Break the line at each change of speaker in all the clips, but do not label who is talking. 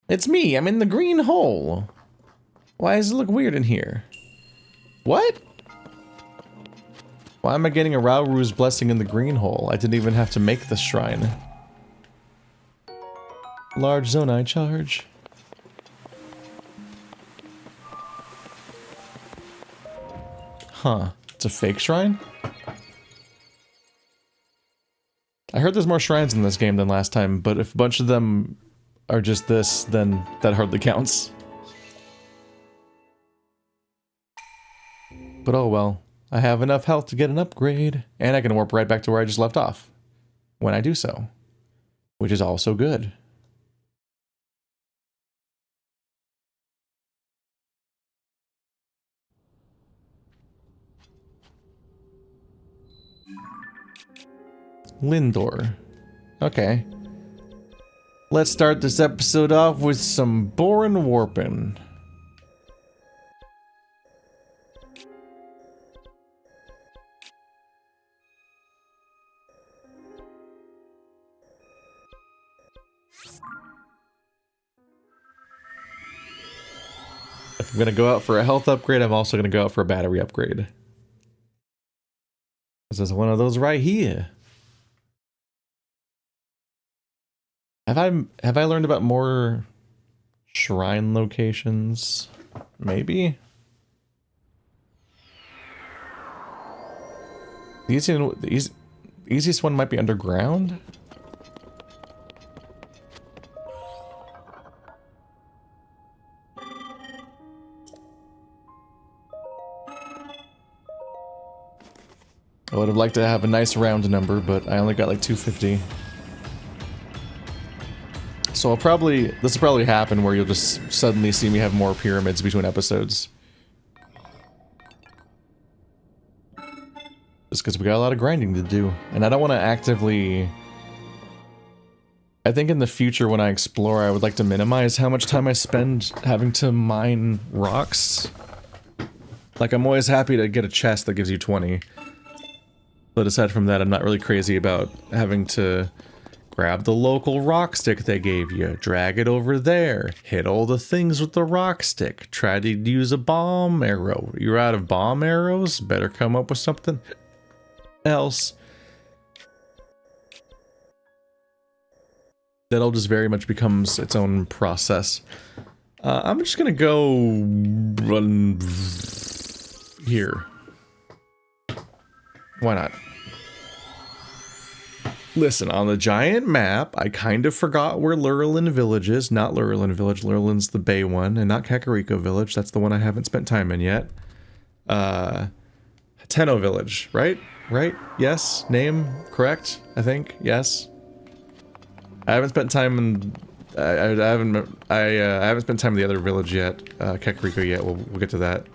It's me, I'm in the green hole. Why does it look weird in here? What? Why am I getting a Rauru's blessing in the green hole? I didn't even have to make the shrine. Large Zonai charge. Huh. It's a fake shrine? I heard there's more shrines in this game than last time, but if a bunch of them are just this, then that hardly counts. But oh well. I have enough health to get an upgrade, and I can warp right back to where I just left off when I do so, which is also good. Lindor. Okay. Let's start this episode off with some boring warping. If I'm gonna go out for a health upgrade, I'm also gonna go out for a battery upgrade. This is one of those right here. Have I learned about more shrine locations? Maybe? The easiest one might be underground? I would have liked to have a nice round number, but I only got like 250. So this will probably happen where you'll just suddenly see me have more pyramids between episodes. Just because we got a lot of grinding to do. And I don't want to actively... I think in the future when I explore, I would like to minimize how much time I spend having to mine rocks. Like, I'm always happy to get a chest that gives you 20. But aside from that, I'm not really crazy about having to grab the local rock stick they gave you, drag it over there, hit all the things with the rock stick, try to use a bomb arrow. You're out of bomb arrows? Better come up with something else. That all just very much becomes its own process. I'm just gonna go run here. Why not? Listen, on the giant map, I kind of forgot where Lurelin Village is. Not Lurelin Village, Lurelin's the Bay one, and not Kakariko Village. That's the one I haven't spent time in yet. Tenno Village, right? Right? Yes? Name? Correct? I think? Yes? I haven't spent time in... I haven't spent time in the other village yet. Kakariko yet. We'll get to that.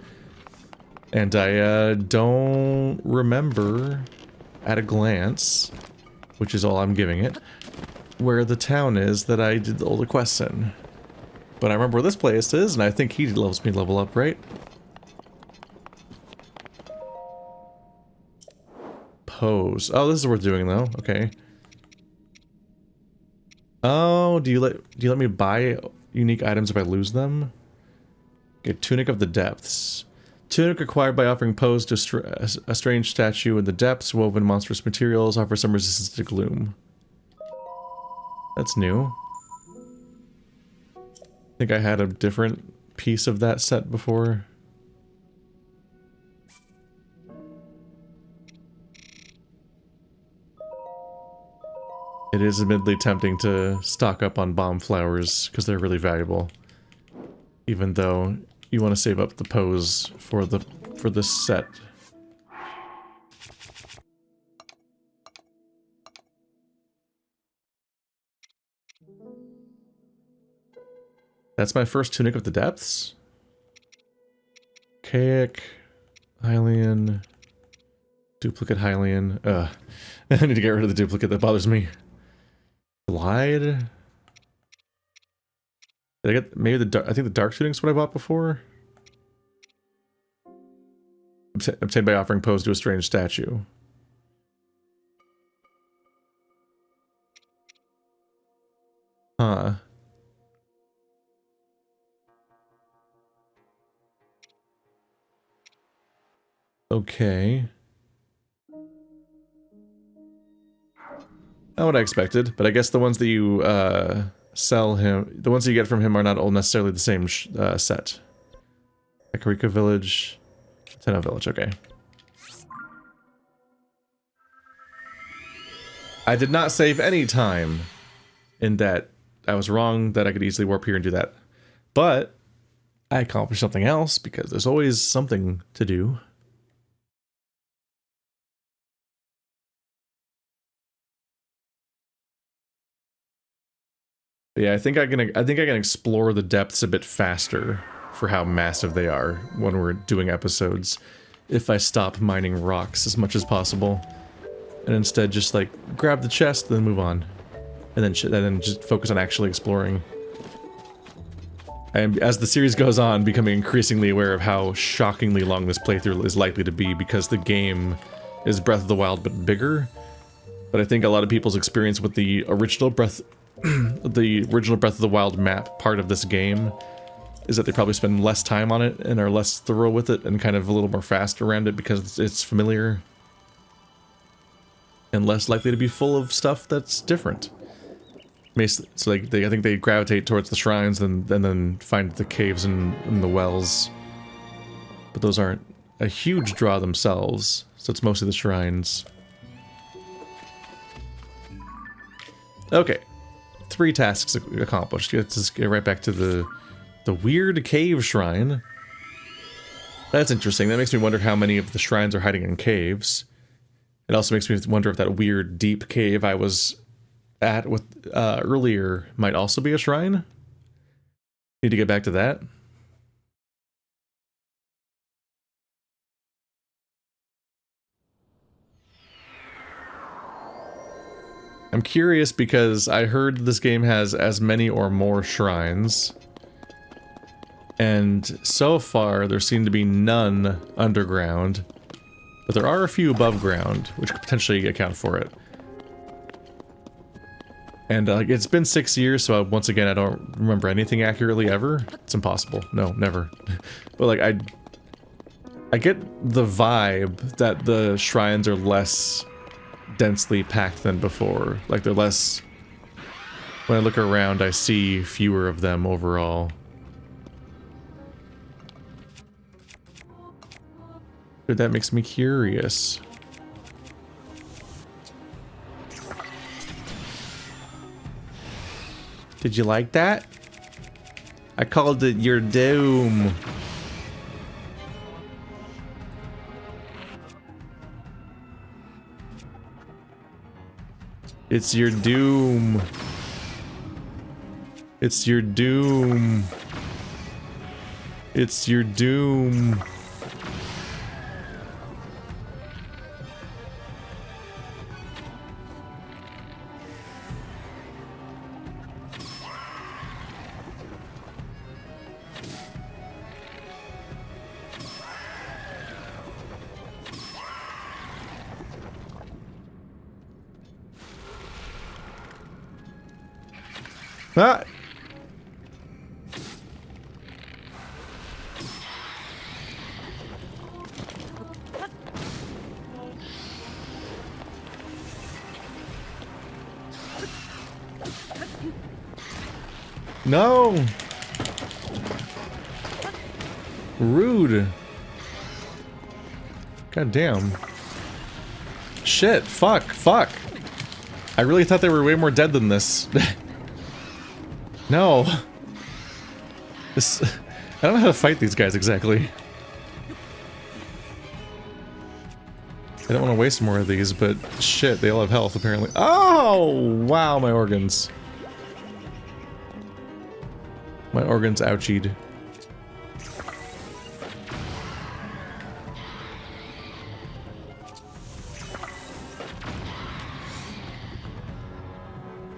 And I don't remember at a glance, which is all I'm giving it, where the town is that I did all the quests in. But I remember where this place is, and I think he helps me level up, right? Pose. Oh, this is worth doing though. Okay. Oh, do you let me buy unique items if I lose them? Okay, Tunic of the Depths. Tunic acquired by offering pose to a strange statue in the depths, woven monstrous materials, offer some resistance to gloom. That's new. I think I had a different piece of that set before. It is admittedly tempting to stock up on bomb flowers, because they're really valuable. Even though you want to save up the pose for this set. That's my first Tunic of the Depths? Archaic, Hylian, duplicate Hylian. Ugh. I need to get rid of the duplicate, that bothers me. Glide? Did I get maybe I think the dark tunic's what I bought before? Obtained by offering pose to a strange statue. Huh. Okay. Not what I expected, but I guess the ones that you sell him, the ones that you get from him are not all necessarily the same set. Ekarika Village, Tenno Village, okay. I did not save any time in that. I was wrong that I could easily warp here and do that. But I accomplished something else because there's always something to do. But yeah, I think I can explore the depths a bit faster for how massive they are when we're doing episodes if I stop mining rocks as much as possible. And instead just like grab the chest and then move on. And then just focus on actually exploring. I am, as the series goes on, becoming increasingly aware of how shockingly long this playthrough is likely to be because the game is Breath of the Wild but bigger. But I think a lot of people's experience with the original Breath of the Wild map part of this game is that they probably spend less time on it and are less thorough with it and kind of a little more fast around it because it's familiar. And less likely to be full of stuff that's different. So like I think they gravitate towards the shrines and then find the caves and the wells. But those aren't a huge draw themselves, so it's mostly the shrines. Okay. 3 tasks accomplished. Let's just get right back to the weird cave shrine. That's interesting. That makes me wonder how many of the shrines are hiding in caves. It also makes me wonder if that weird deep cave I was at with earlier might also be a shrine. Need to get back to that. I'm curious because I heard this game has as many or more shrines. And so far there seem to be none underground. But there are a few above ground, which could potentially account for it. And it's been 6 years, so once again, I don't remember anything accurately ever. It's impossible. No, never. But like, I get the vibe that the shrines are less densely packed than before. Like they're less... When I look around, I see fewer of them overall. But that makes me curious. Did you like that? I called it your doom. It's your doom. It's your doom. It's your doom. Ah! No! Rude. God damn. Shit, fuck. I really thought they were way more dead than this. No. This... I don't know how to fight these guys exactly. I don't want to waste more of these, but shit, they all have health apparently. Oh! Wow, my organs. My organs ouchied.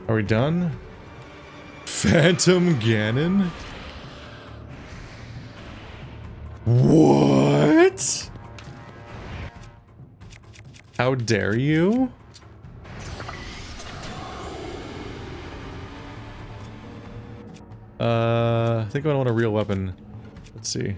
Are we done? Phantom Ganon? What? How dare you? I think I want a real weapon. Let's see.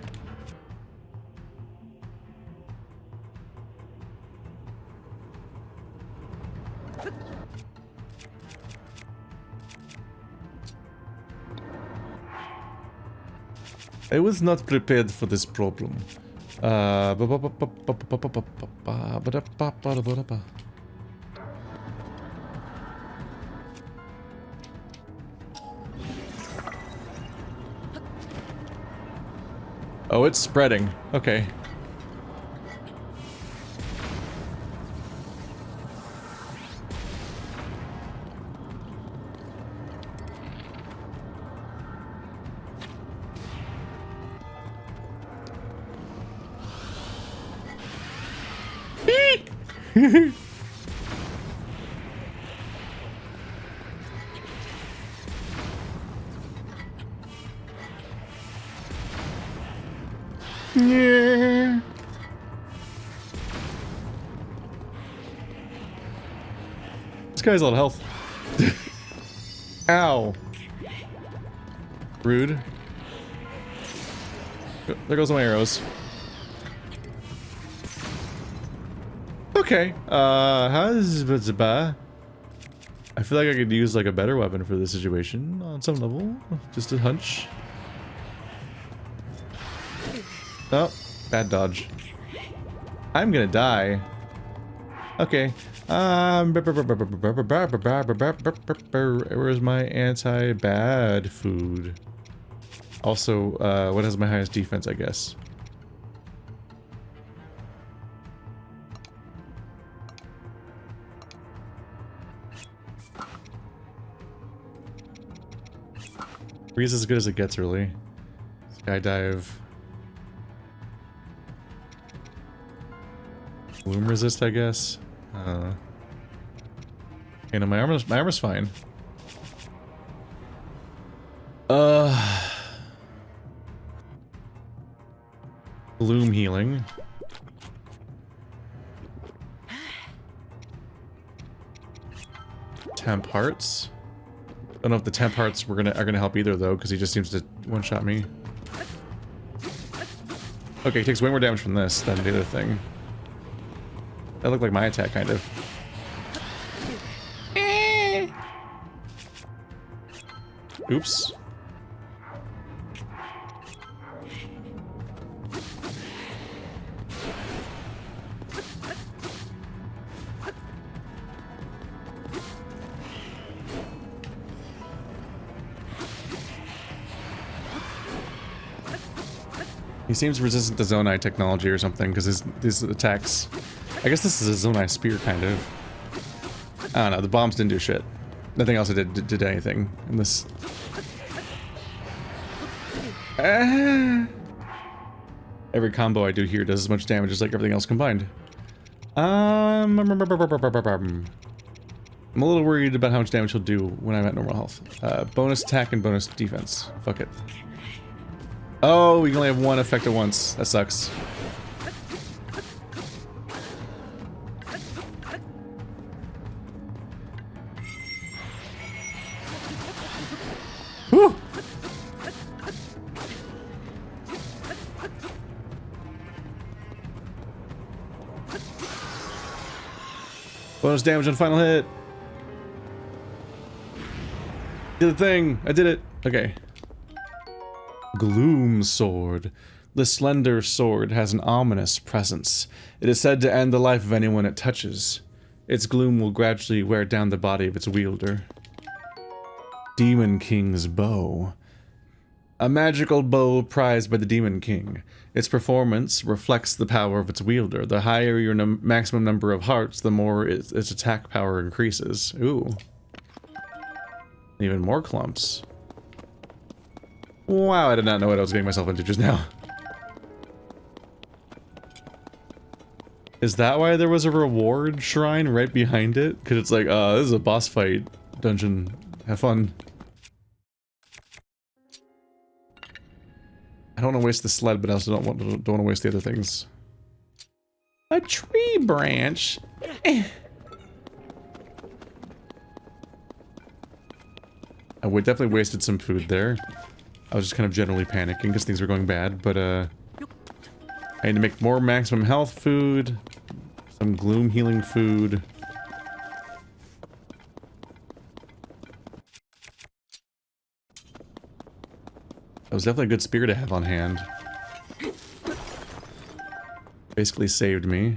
I was not prepared for this problem. Oh, it's spreading. Okay. Yeah. This guy's a lot of health. Ow. Rude. There goes my arrows. Okay. How's I feel like I could use like a better weapon for this situation on some level. Just a hunch. Oh, bad dodge. I'm gonna die. Okay. Where's my anti-bad food? Also, what has my highest defense, I guess? Freeze as good as it gets, really. Skydive. Bloom resist, I guess. Okay, no, my armor's fine. Bloom healing. Temp hearts. Don't know if the temp hearts are gonna help either though, because he just seems to one-shot me. Okay, he takes way more damage from this than the other thing. That looked like my attack, kind of. Oops. He seems resistant to Zonai technology or something, because his attacks... I guess this is a Zonai spear, kind of. I don't know, the bombs didn't do shit. Nothing else did anything in this. Every combo I do here does as much damage as like everything else combined. I'm a little worried about how much damage he'll do when I'm at normal health. Bonus attack and bonus defense. Fuck it. Oh, we can only have one effect at once. That sucks. Whew. Bonus damage on final hit. Did the thing. I did it. Okay. Gloom Sword. The slender sword has an ominous presence. It is said to end the life of anyone it touches. Its gloom will gradually wear down the body of its wielder. Demon King's Bow. A magical bow prized by the Demon King. Its performance reflects the power of its wielder. The higher your maximum number of hearts, the more its attack power increases. Ooh. Even more clumps. Wow, I did not know what I was getting myself into just now. Is that why there was a reward shrine right behind it? Because it's like, this is a boss fight dungeon. Have fun. I don't want to waste the sled, but I also don't want to waste the other things. A tree branch? I would definitely wasted some food there. I was just kind of generally panicking because things were going bad, but I need to make more maximum health food, some gloom healing food. That was definitely a good spear to have on hand. Basically saved me.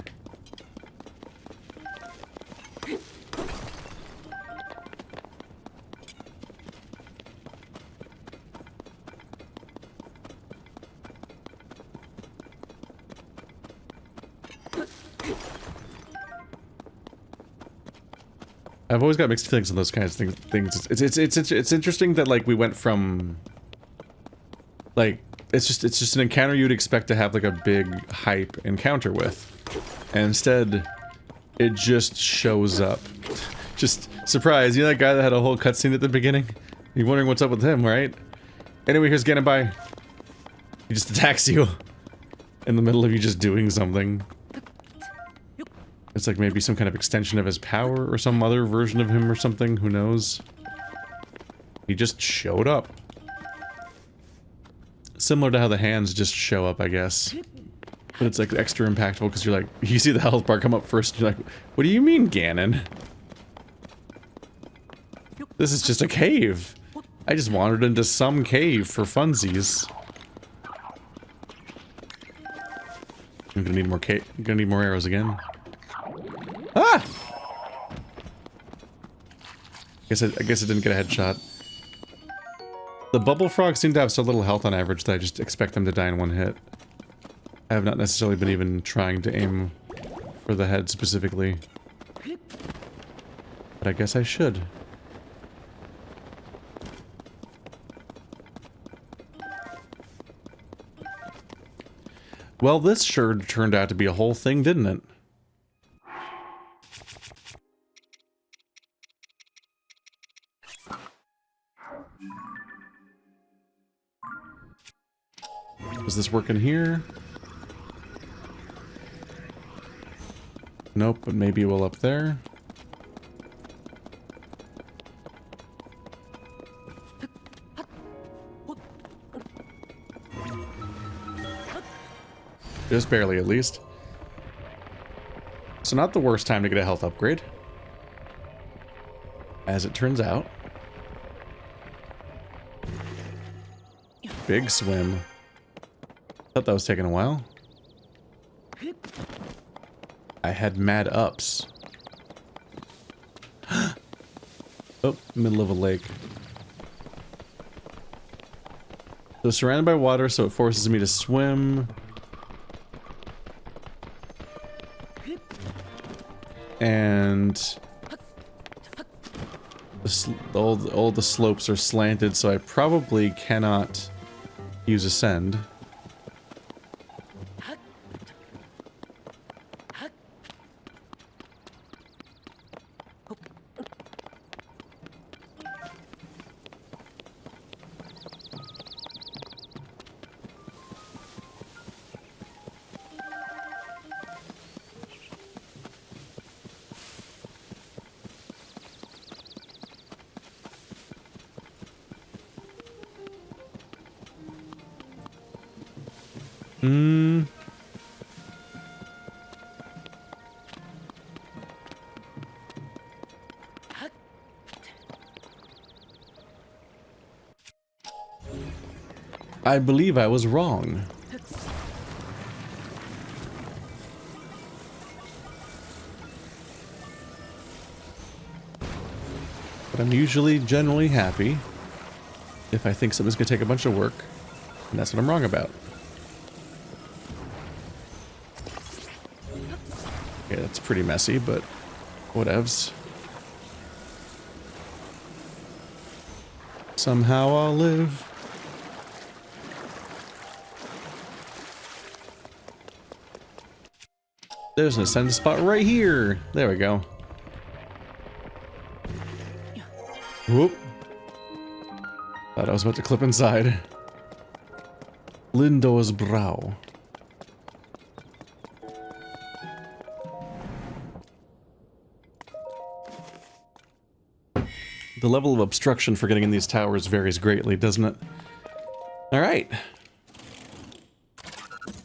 I've always got mixed feelings on those kinds of things. It's interesting that like we went from like it's just an encounter you'd expect to have like a big hype encounter with, and instead it just shows up. Just surprise! You know that guy that had a whole cutscene at the beginning? You're wondering what's up with him, right? Anyway, here's Ganonbai. He just attacks you in the middle of you just doing something. It's like maybe some kind of extension of his power or some other version of him or something, who knows? He just showed up. Similar to how the hands just show up, I guess. But it's like extra impactful because you're like, you see the health bar come up first, and you're like, what do you mean, Ganon? This is just a cave. I just wandered into some cave for funsies. I'm gonna need more arrows again. Ah! I guess I didn't get a headshot. The bubble frogs seem to have so little health on average that I just expect them to die in one hit. I have not necessarily been even trying to aim for the head specifically. But I guess I should. Well, this sure turned out to be a whole thing, didn't it? Does this work in here? Nope, but maybe it will up there. Just barely, at least. So not the worst time to get a health upgrade. As it turns out. Big swim. Thought that was taking a while. I had mad ups. Oh, middle of a lake. So surrounded by water, so it forces me to swim. And all the slopes are slanted, so I probably cannot use ascend. I believe I was wrong. But I'm usually generally happy if I think something's gonna take a bunch of work, and that's what I'm wrong about. Okay, that's pretty messy, but whatevs. Somehow I'll live. There's an ascend spot right here. There we go. Whoop. Thought I was about to clip inside. Lindo's brow. The level of obstruction for getting in these towers varies greatly, doesn't it? Alright.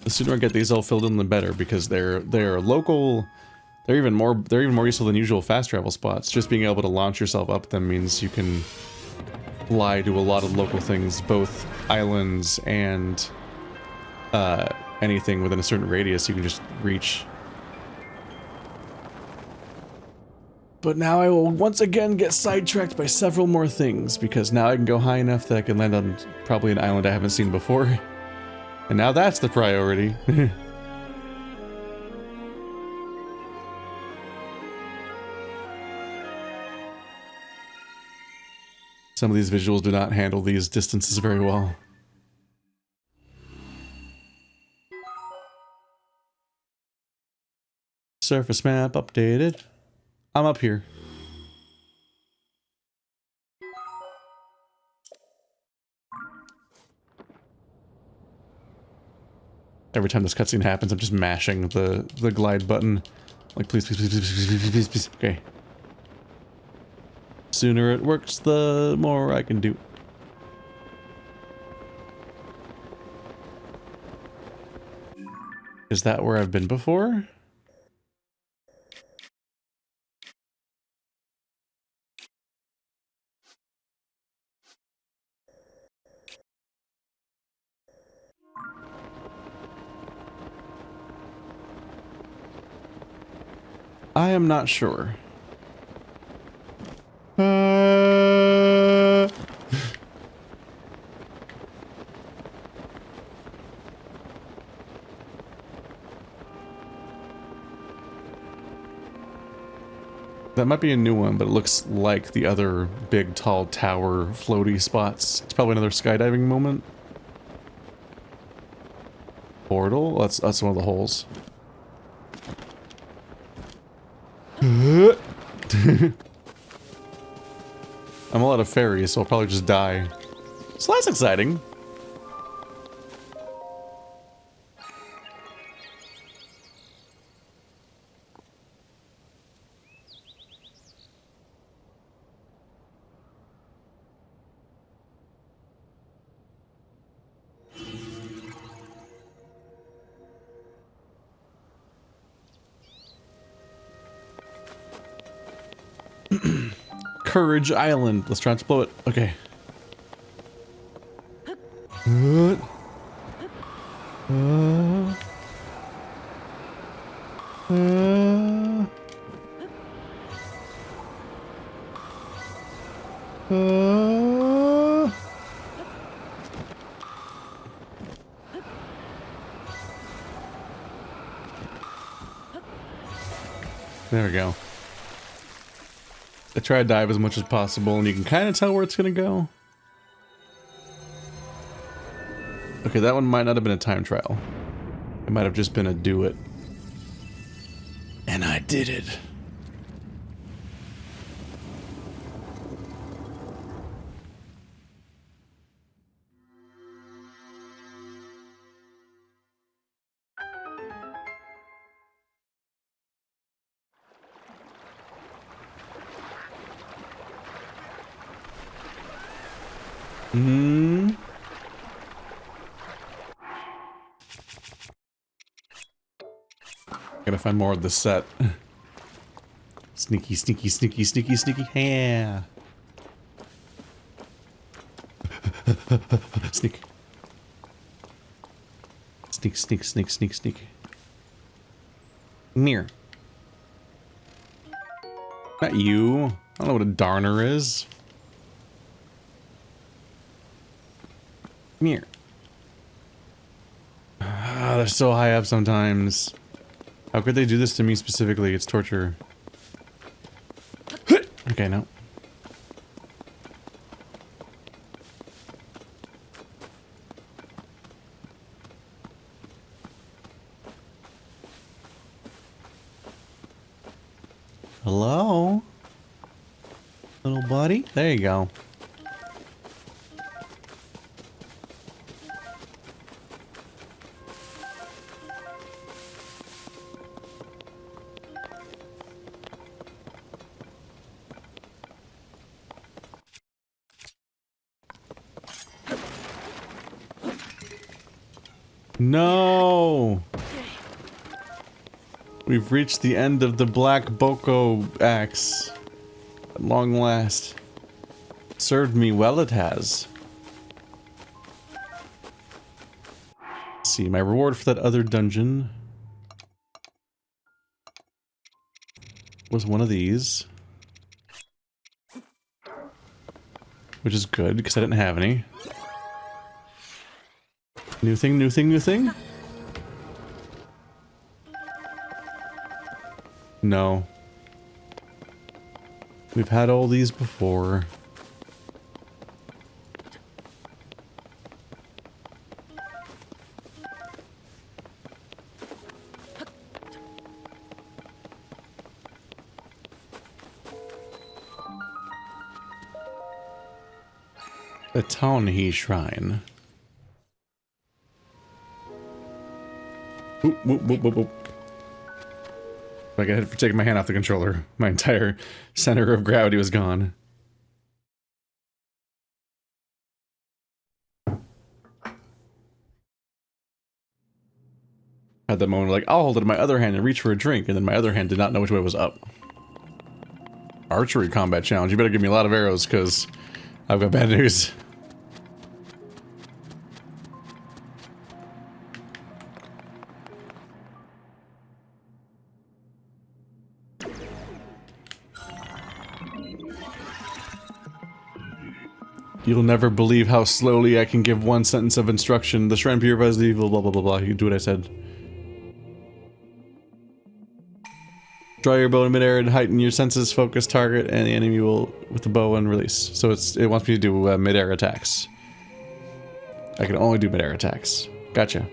The sooner I get these all filled in, the better, because they're local. They're even more useful than usual fast travel spots. Just being able to launch yourself up them means you can lie to a lot of local things, both islands and anything within a certain radius you can just reach. But now I will once again get sidetracked by several more things, because now I can go high enough that I can land on probably an island I haven't seen before. And now that's the priority. Some of these visuals do not handle these distances very well. Surface map updated. I'm up here. Every time this cutscene happens, I'm just mashing the glide button. Like, please, please, please, please, please, please, please, please. Okay. Sooner it works, the more I can do. Is that where I've been before? I am not sure. That might be a new one, but it looks like the other big, tall tower floaty spots. It's probably another skydiving moment. Portal? That's one of the holes. I'm a lot of fairies, so I'll probably just die. So that's exciting. Courage Island. Let's try and blow it. Okay. There we go. I try to dive as much as possible, and you can kind of tell where it's going to go. Okay, that one might not have been a time trial. It might have just been a do it. And I did it. Gotta find more of the set. Sneaky, sneaky, sneaky, sneaky, sneaky. Yeah. Sneak. Sneak, sneak, sneak, sneak, sneak. Near. Not you. I don't know what a darner is. Near. Ah, they're so high up sometimes. How could they do this to me specifically? It's torture. Okay, no. Hello? Little buddy? There you go. No! We've reached the end of the Black Boko axe. At long last. Served me well, it has. Let's see, my reward for that other dungeon was one of these. Which is good, because I didn't have any. New thing, new thing, new thing? No. We've had all these before. The Taunhi Shrine. Oop, whoop, whoop, whoop, whoop. I got hit for taking my hand off the controller. My entire center of gravity was gone. Had that moment like, I'll hold it in my other hand and reach for a drink, and then my other hand did not know which way was up. Archery combat challenge. You better give me a lot of arrows, because I've got bad news. You'll never believe how slowly I can give one sentence of instruction. The shrine purifies the evil, blah blah blah blah. You do what I said. Draw your bow in midair and heighten your senses, focus target, and the enemy will with the bow and release. So it wants me to do midair attacks. I can only do midair attacks. Gotcha.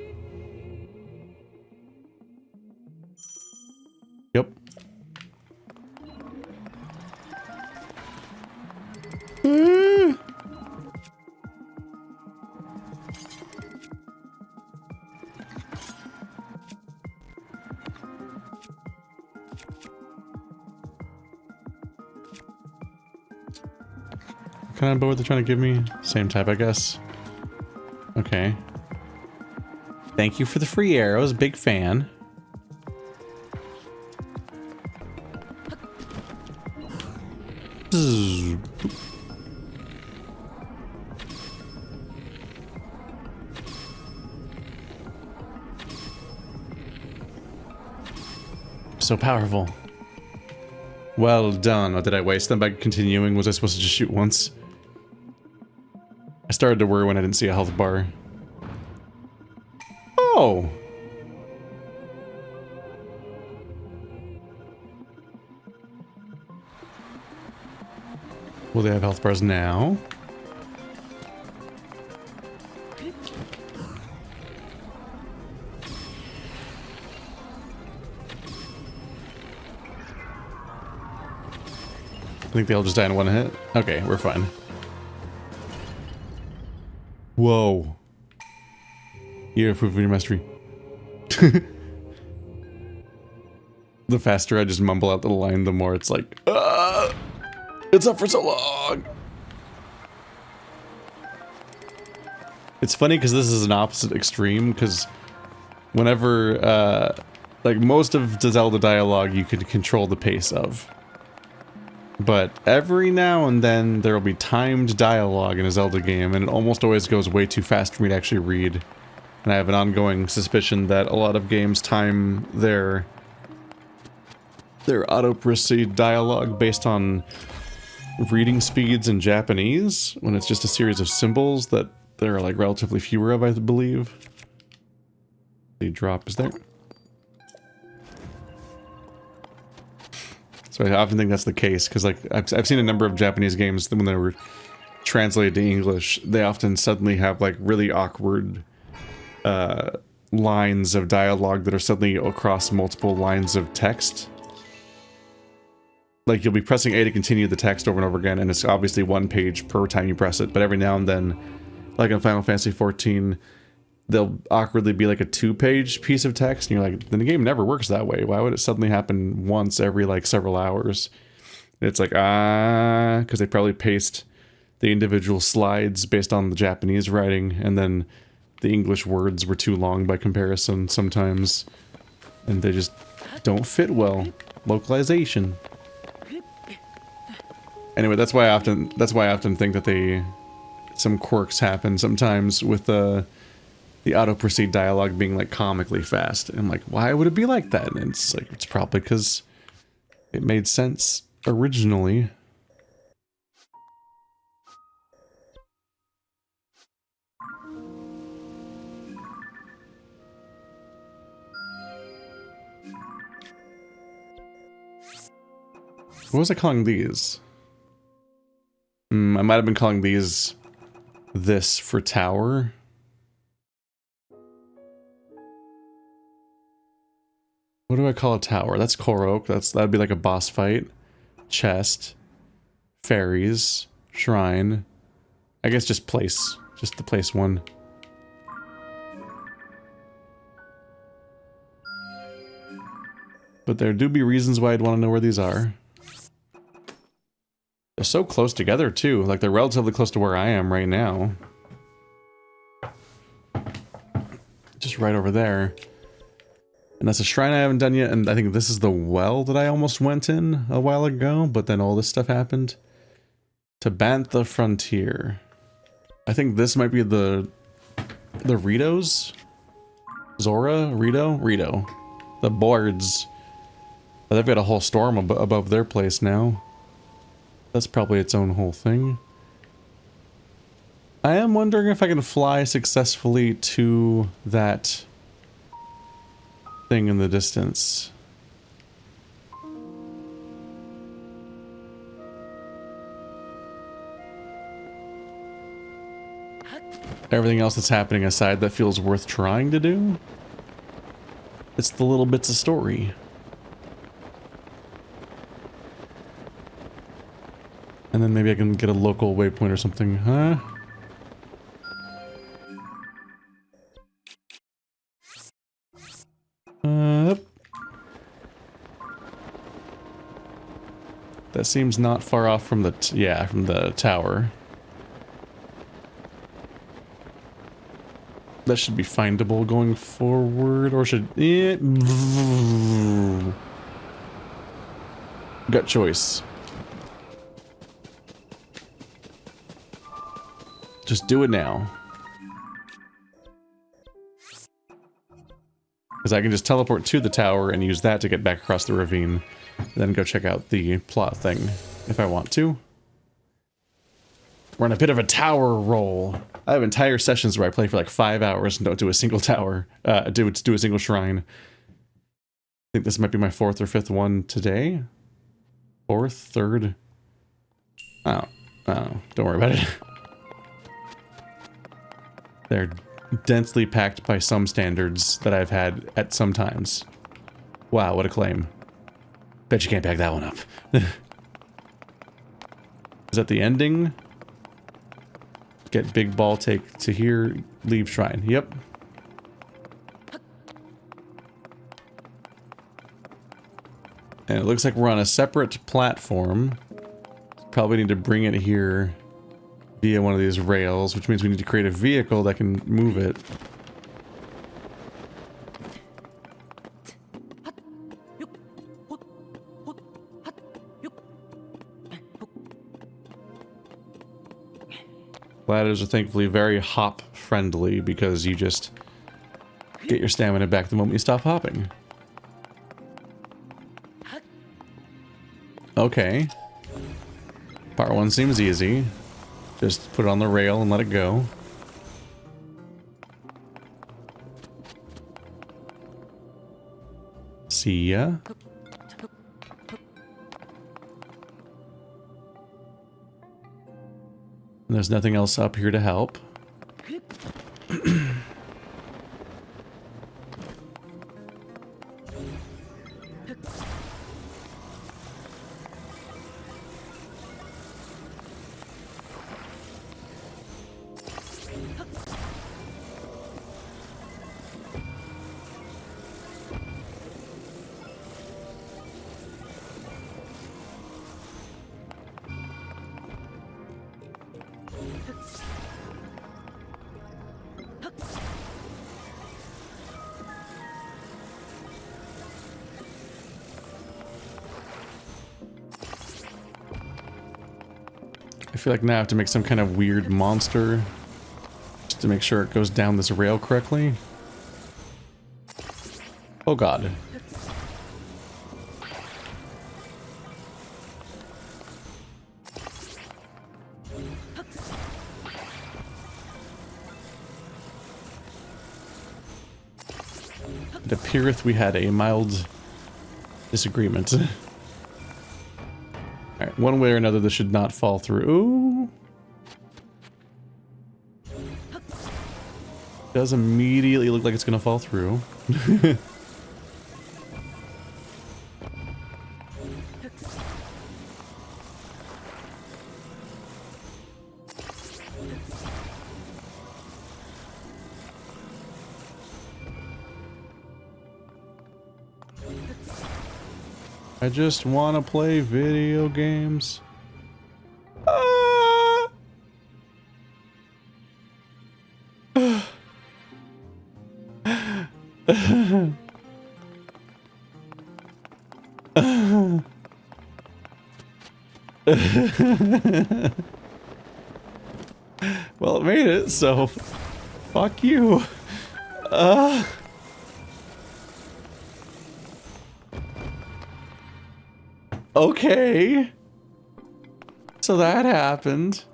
Yep. What kind of bow are they trying to give me? Same type, I guess. Okay. Thank you for the free arrows. Big fan. So powerful. Well done. Or did I waste them by continuing? Was I supposed to just shoot once? I started to worry when I didn't see a health bar. Oh! Will they have health bars now? I think they all just die in one hit. Okay, we're fine. Whoa. You improve your mastery. The faster I just mumble out the line, the more it's like, it's up for so long. It's funny because this is an opposite extreme, because whenever, like most of the Zelda dialogue you can control the pace of. But every now and then there will be timed dialogue in a Zelda game, and it almost always goes way too fast for me to actually read. And I have an ongoing suspicion that a lot of games time their auto-proceed dialogue based on reading speeds in Japanese, when it's just a series of symbols that there are like relatively fewer of, I believe. The drop is there. So I often think that's the case, because like I've seen a number of Japanese games that when they were translated to English, they often suddenly have like really awkward lines of dialogue that are suddenly across multiple lines of text. Like you'll be pressing A to continue the text over and over again, and it's obviously one page per time you press it, but every now and then, like in Final Fantasy XIV, they'll awkwardly be like a 2-page piece of text, and you're like, the game never works that way. Why would it suddenly happen once every like several hours? It's like, because they probably paste the individual slides based on the Japanese writing, and then the English words were too long by comparison sometimes, and they just don't fit well. Localization. Anyway, that's why I often think that some quirks happen sometimes with the auto proceed dialogue being like comically fast. And I'm like, why would it be like that? And it's like, it's probably because it made sense originally. What was I calling these? I might have been calling these this for tower. What do I call a tower? That's Korok. That'd be like a boss fight. Chest. Fairies. Shrine. I guess just place. Just the place one. But there do be reasons why I'd want to know where these are. They're so close together, too. Like, they're relatively close to where I am right now. Just right over there. And that's a shrine I haven't done yet, and I think this is the well that I almost went in a while ago, but then all this stuff happened. To Bantha Frontier. I think this might be the Ritos? Zora? Rito? The Boards. They've got a whole storm above their place now. That's probably its own whole thing. I am wondering if I can fly successfully to that thing in the distance. Everything else that's happening aside that feels worth trying to do? It's the little bits of story. And then maybe I can get a local waypoint or something, huh? That seems not far off from the from the tower. That should be findable going forward, or should it? Gut choice. Just do it now. Because I can just teleport to the tower and use that to get back across the ravine. Then go check out the plot thing if I want to. We're on a bit of a tower roll. I have entire sessions where I play for like 5 hours and don't do a single tower. Do a single shrine. I think this might be my 4th or 5th one today. 4th, 3rd. Oh, don't worry about it. They're densely packed by some standards that I've had at some times. Wow, what a claim. Bet you can't back that one up. Is that the ending? Get big ball, take to here, leave shrine. Yep. And it looks like we're on a separate platform. Probably need to bring it here via one of these rails, which means we need to create a vehicle that can move it. Ladders are thankfully very hop friendly because you just get your stamina back the moment you stop hopping. Okay. Part 1 seems easy. Just put it on the rail and let it go. See ya. And there's nothing else up here to help. feel like now I have to make some kind of weird monster just to make sure it goes down this rail correctly. Oh god. It appeareth we had a mild disagreement. Alright, one way or another this should not fall through. Ooh. Does immediately look like it's gonna fall through. I just want to play video games. Ah! Well, it made it, so fuck you. Okay. So that happened.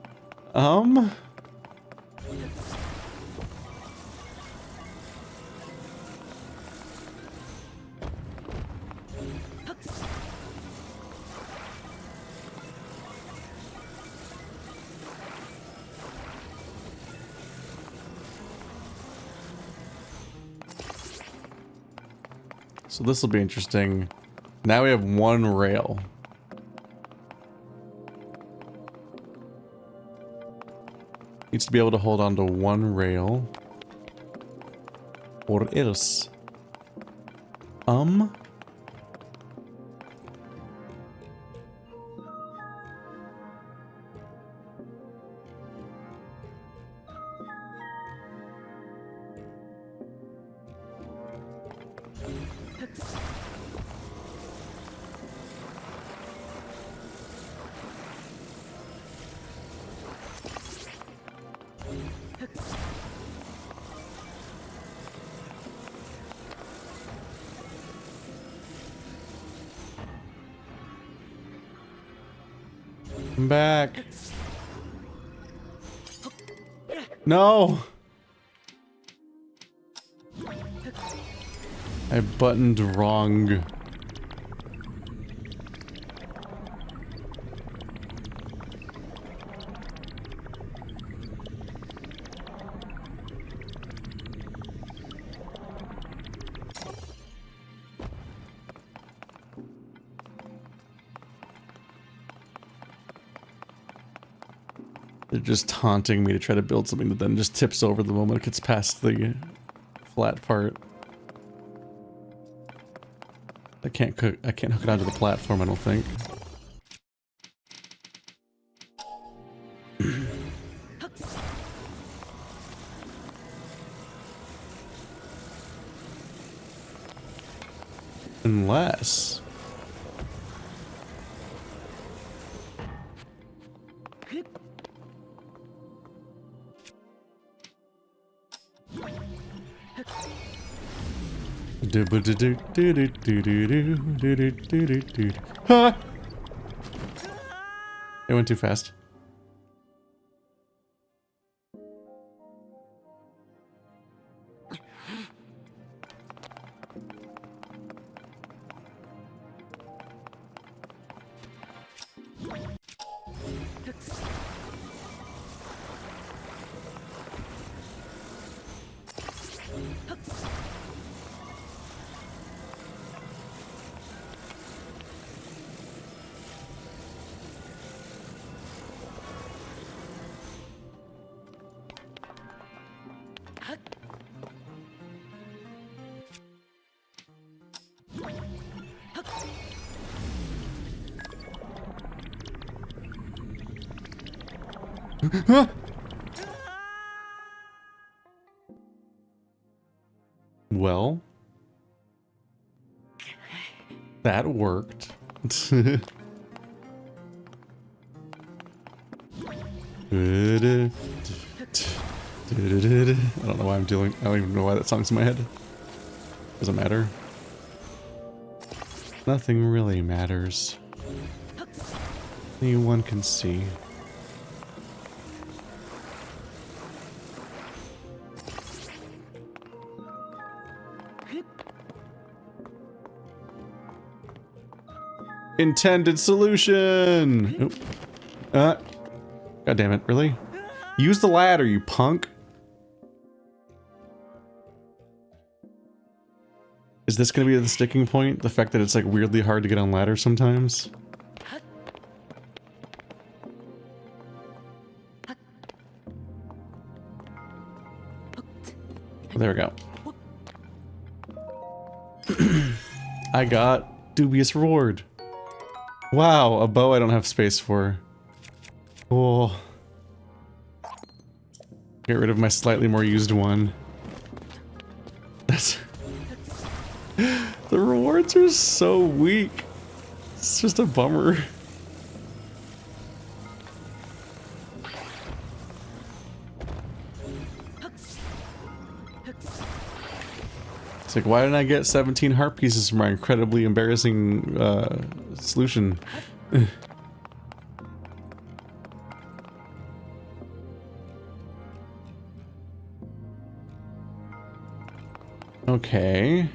So this will be interesting. Now we have one rail. Needs to be able to hold on to one rail. Or else. I'm back. No! I buttoned wrong. They're just taunting me to try to build something that then just tips over the moment it gets past the flat part. I can't hook it onto the platform, I don't think. Unless... Huh! It went too fast. Well, that worked. I don't know why I'm doing. I don't even know why that song's in my head. Doesn't matter. Nothing really matters. Anyone can see. Intended solution! Oop. God damn it, really? Use the ladder, you punk! Is this gonna be the sticking point? The fact that it's like weirdly hard to get on ladders sometimes? There we go. I got dubious reward. Wow, a bow I don't have space for. Cool. Get rid of my slightly more used one. That's... The rewards are so weak. It's just a bummer. It's like, why didn't I get 17 heart pieces from my incredibly embarrassing solution? Okay.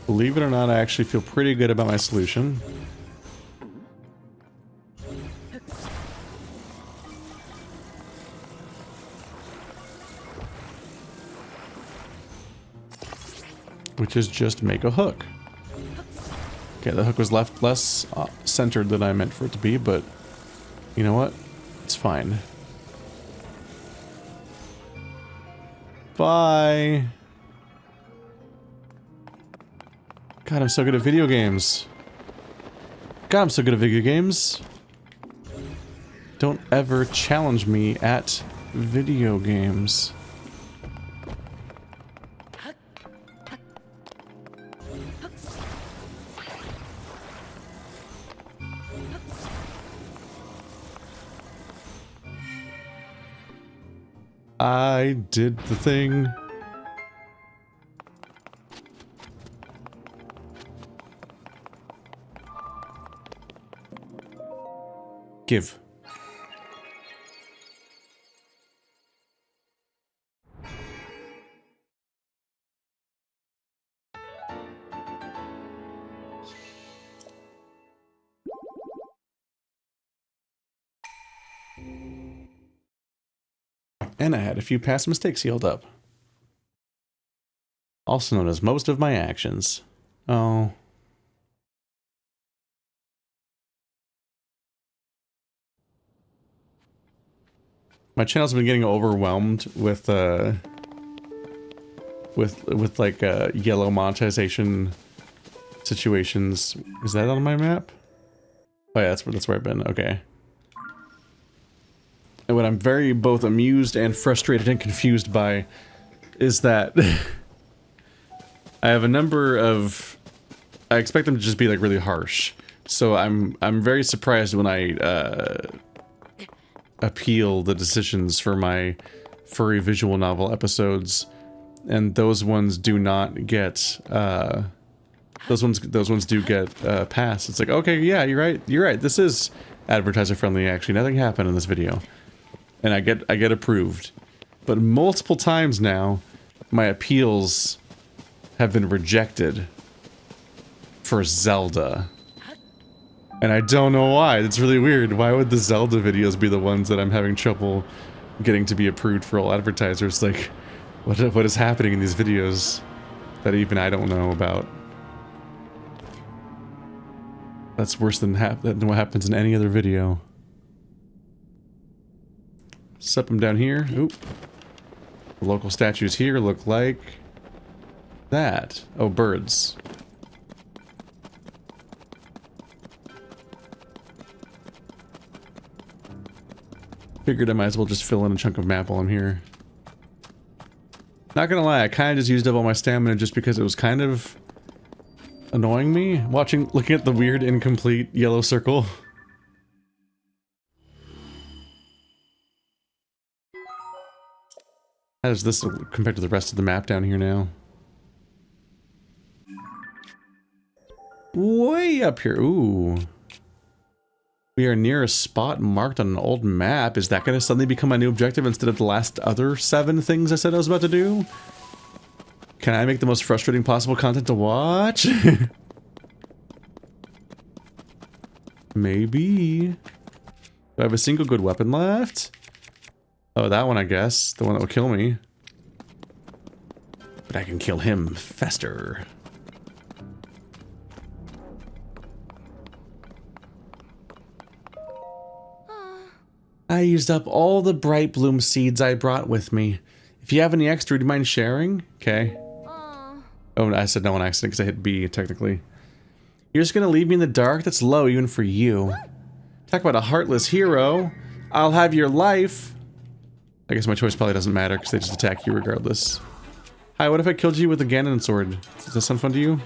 Believe it or not, I actually feel pretty good about my solution. Which is just make a hook. Okay, the hook was left less centered than I meant for it to be, but you know what? It's fine. Bye! God, I'm so good at video games. God, I'm so good at video games. Don't ever challenge me at video games. I did the thing. Give. And I had a few past mistakes healed up. Also known as most of my actions. Oh. My channel's been getting overwhelmed with like yellow monetization situations. Is that on my map? Oh yeah, that's where I've been. Okay. And what I'm very both amused and frustrated and confused by is that I have a number of... I expect them to just be like really harsh. So I'm very surprised when I appeal the decisions for my furry visual novel episodes, and those ones do not get those ones do get passed. It's like, okay, yeah, you're right, this is advertiser friendly. Actually, nothing happened in this video, and I get approved. But multiple times now my appeals have been rejected for Zelda. And I don't know why. It's really weird. Why would the Zelda videos be the ones that I'm having trouble getting to be approved for all advertisers? Like, what is happening in these videos that even I don't know about? That's worse than what happens in any other video.
Set them down here. Oop. The local statues here look like that. Oh, birds. Figured I might as well just fill in a chunk of map while I'm here. Not gonna lie, I kind of just used up all my stamina just because it was kind of annoying me looking at the weird incomplete yellow circle. How does this look compared to the rest of the map down here now? Way up here. Ooh. We are near a spot marked on an old map. Is that going to suddenly become my new objective instead of the last other 7 things I said I was about to do? Can I make the most frustrating possible content to watch? Maybe. Do I have a single good weapon left? Oh, that one, I guess. The one that will kill me. But I can kill him faster. I used up all the bright bloom seeds I brought with me. If you have any extra, do you mind sharing? Okay. Oh, I said no on accident because I hit B, technically. You're just gonna leave me in the dark? That's low even for you. Talk about a heartless hero. I'll have your life. I guess my choice probably doesn't matter because they just attack you regardless. Hi, what if I killed you with a Ganon sword? Does that sound fun to you?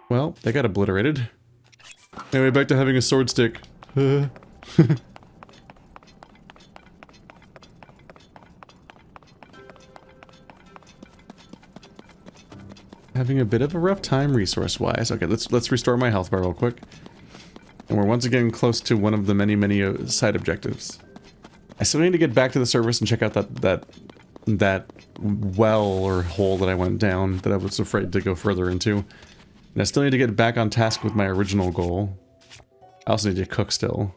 Well, they got obliterated. Anyway, back to having a sword stick. Having a bit of a rough time resource-wise. Okay, let's restore my health bar real quick. And we're once again close to one of the many side objectives. I still need to get back to the surface and check out that well or hole that I went down that I was afraid to go further into. And I still need to get back on task with my original goal. I also need to cook still.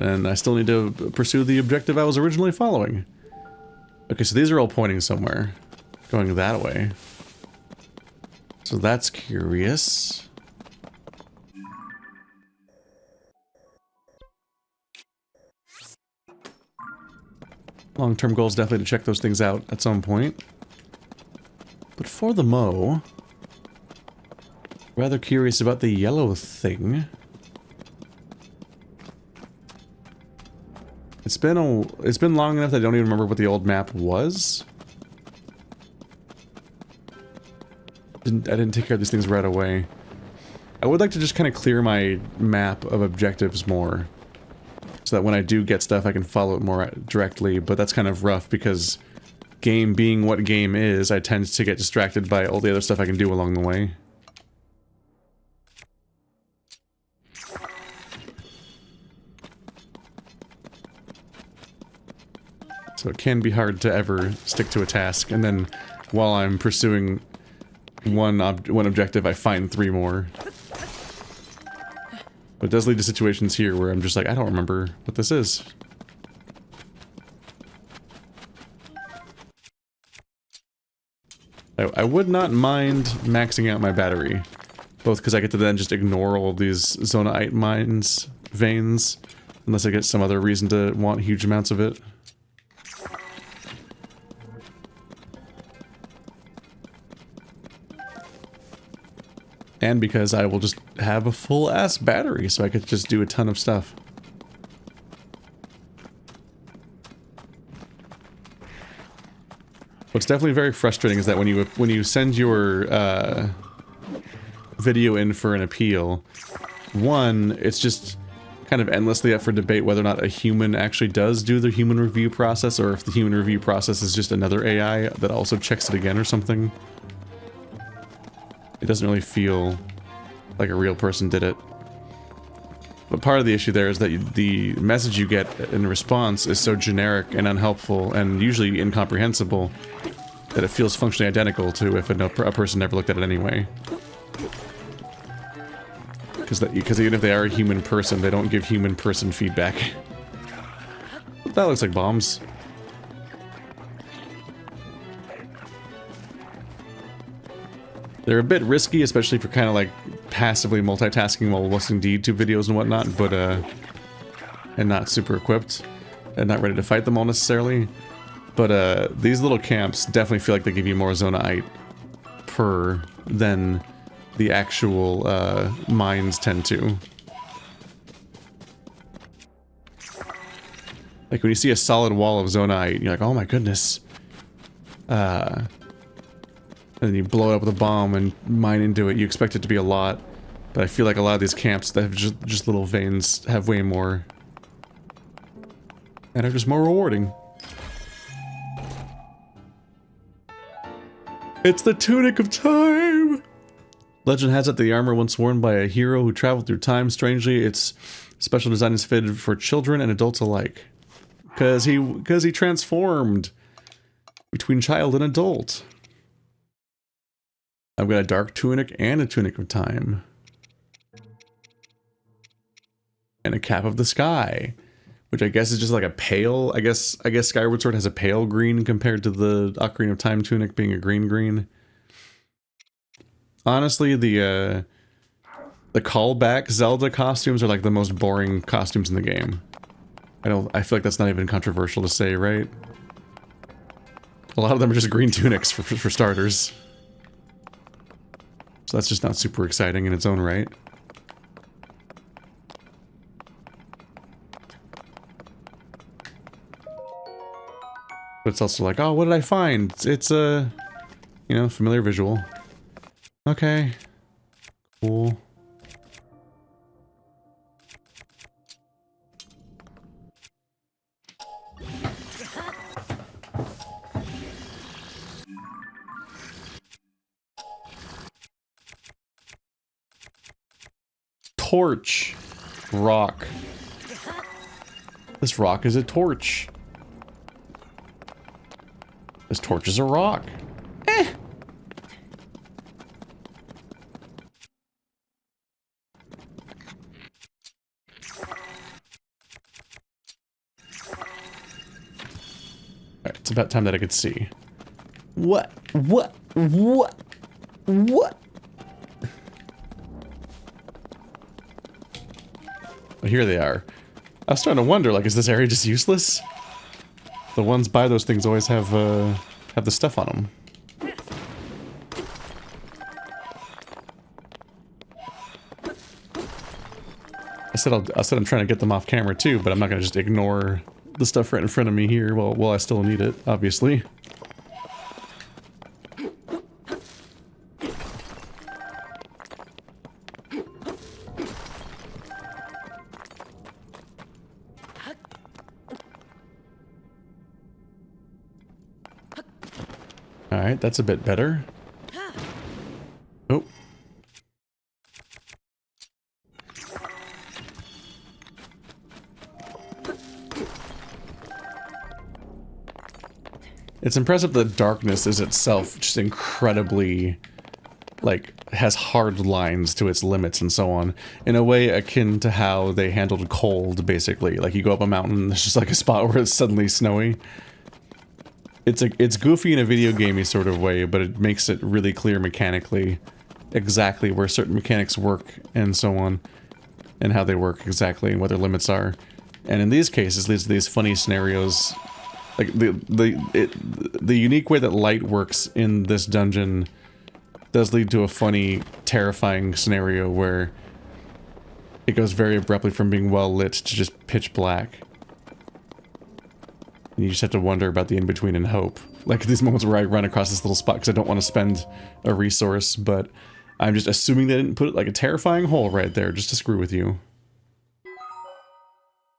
And I still need to pursue the objective I was originally following. Okay, so these are all pointing somewhere. Going that way. So that's curious. Long-term goal is definitely to check those things out at some point. But for the mo, rather curious about the yellow thing. It's been long enough that I don't even remember what the old map was. I didn't take care of these things right away. I would like to just kind of clear my map of objectives more. So that when I do get stuff, I can follow it more directly, but that's kind of rough because game being what game is, I tend to get distracted by all the other stuff I can do along the way. So it can be hard to ever stick to a task, and then while I'm pursuing one objective, I find 3 more. But it does lead to situations here where I'm just like, I don't remember what this is. I would not mind maxing out my battery. Both because I get to then just ignore all of these Zonaite mines, veins, unless I get some other reason to want huge amounts of it. And because I will just have a full-ass battery, so I could just do a ton of stuff. What's definitely very frustrating is that when you send your video in for an appeal, one, it's just kind of endlessly up for debate whether or not a human actually does do the human review process, or if the human review process is just another AI that also checks it again or something. It doesn't really feel like a real person did it. But part of the issue there is that the message you get in response is so generic and unhelpful and usually incomprehensible that it feels functionally identical to if a person never looked at it anyway. Because even if they are a human person, they don't give human person feedback. That looks like bombs. They're a bit risky, especially for kind of like passively multitasking while listening to YouTube videos and whatnot, but and not super equipped and not ready to fight them all necessarily. But these little camps definitely feel like they give you more Zona'ite per than the actual mines tend to. Like when you see a solid wall of Zona'ite, you're like, oh my goodness. And then you blow it up with a bomb and mine into it, you expect it to be a lot. But I feel like a lot of these camps that have just little veins have way more. And are just more rewarding. It's the Tunic of Time! Legend has it the armor once worn by a hero who traveled through time. Strangely, its special design is fitted for children and adults alike. Because he transformed between child and adult. I've got a dark tunic and a tunic of time. And a cap of the sky. Which I guess is just like a pale, I guess Skyward Sword has a pale green compared to the Ocarina of Time tunic being a green. Honestly, the callback Zelda costumes are like the most boring costumes in the game. I feel like that's not even controversial to say, right? A lot of them are just green tunics for starters. So that's just not super exciting in its own right. But it's also like, oh, what did I find? It's a, you know, familiar visual. Okay. Cool. Torch. Rock. This rock is a torch. This torch is a rock. Eh. Alright, it's about time that I could see. What? Well, here they are. I was starting to wonder, like, is this area just useless? The ones by those things always have the stuff on them. I said I'm trying to get them off camera too, but I'm not gonna just ignore the stuff right in front of me here while I still need it, obviously. Alright, that's a bit better. Oh. It's impressive the darkness is itself just incredibly, like, has hard lines to its limits and so on. In a way akin to how they handled cold, basically. Like, you go up a mountain, there's just like a spot where it's suddenly snowy. It's goofy in a video gamey sort of way, but it makes it really clear mechanically exactly where certain mechanics work and so on, and how they work exactly and what their limits are. And in these cases, leads to these funny scenarios. Like the unique way that light works in this dungeon does lead to a funny, terrifying scenario where it goes very abruptly from being well lit to just pitch black. And you just have to wonder about the in-between and hope. Like these moments where I run across this little spot because I don't want to spend a resource, but I'm just assuming they didn't put like a terrifying hole right there just to screw with you.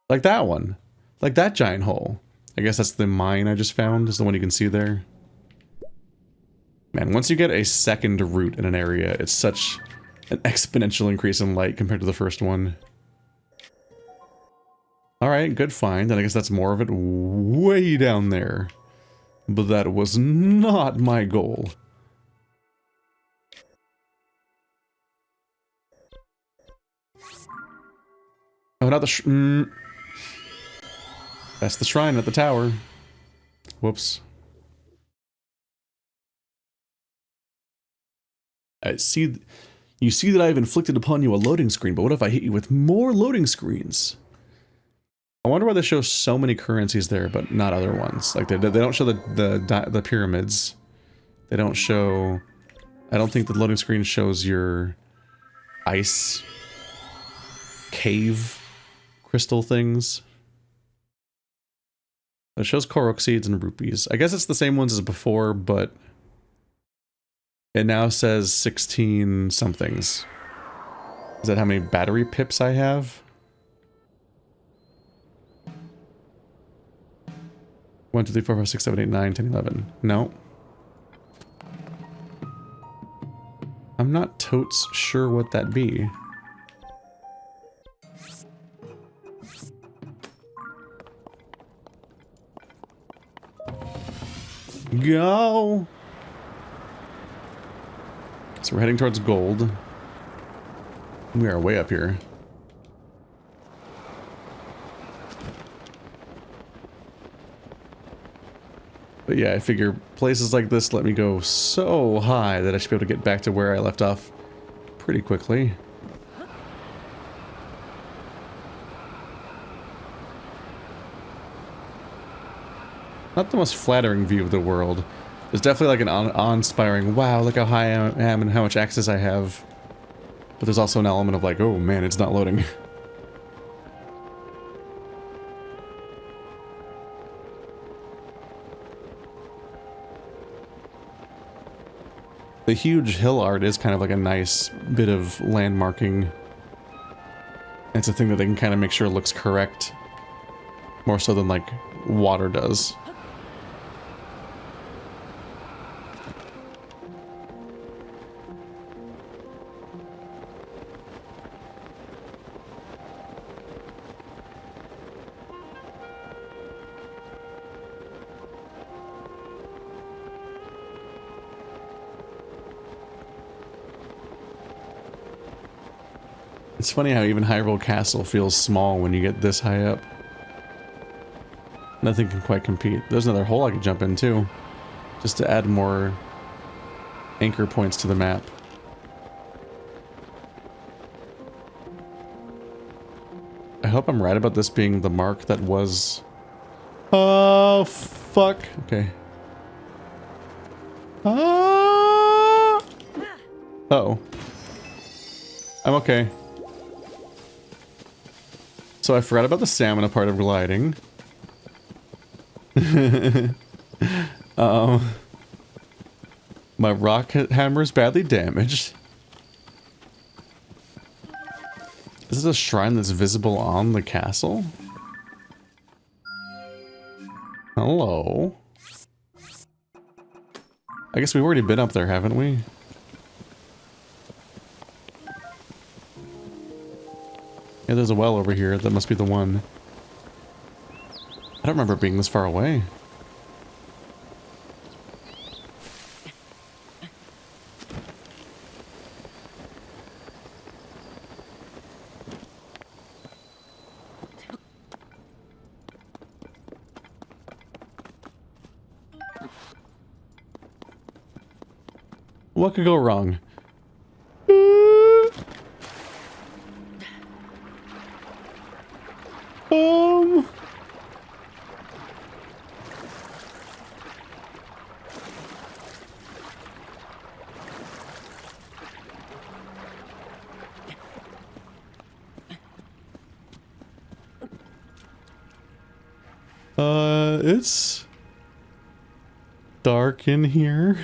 Like that one. Like that giant hole. I guess that's the mine I just found, is the one you can see there. Man, once you get a second route in an area, it's such an exponential increase in light compared to the first one. Alright, good find, and I guess that's more of it way down there. But that was not my goal. Oh, not the that's the shrine at the tower. Whoops. I see. You see that I have inflicted upon you a loading screen, but what if I hit you with more loading screens? I wonder why they show so many currencies there, but not other ones. Like they don't show the pyramids. They don't show. I don't think the loading screen shows your ice cave crystal things. It shows Korok seeds and rupees. I guess it's the same ones as before, but it now says 16 somethings. Is that how many battery pips I have? 1, 2, 3, 4, 5, 6, 7, 8, 9, 10, 11. No. I'm not totes sure what that be. Go! So we're heading towards gold. We are way up here. But yeah, I figure places like this let me go so high that I should be able to get back to where I left off pretty quickly. Not the most flattering view of the world. There's definitely like an awe-inspiring, wow, look how high I am and how much access I have. But there's also an element of like, oh man, it's not loading. The huge hill art is kind of like a nice bit of landmarking. It's a thing that they can kind of make sure looks correct. More so than like water does. It's funny how even Hyrule Castle feels small when you get this high up. Nothing can quite compete. There's another hole I could jump in too, just to add more anchor points to the map. I hope I'm right about this being the mark that was... Oh, fuck. Okay. Ah! Uh-oh. I'm okay. So I forgot about the stamina part of gliding. My rock hammer is badly damaged. Is this a shrine that's visible on the castle? Hello? I guess we've already been up there, haven't we? Yeah, there's a well over here. That must be the one. I don't remember it being this far away. What could go wrong? It's dark in here.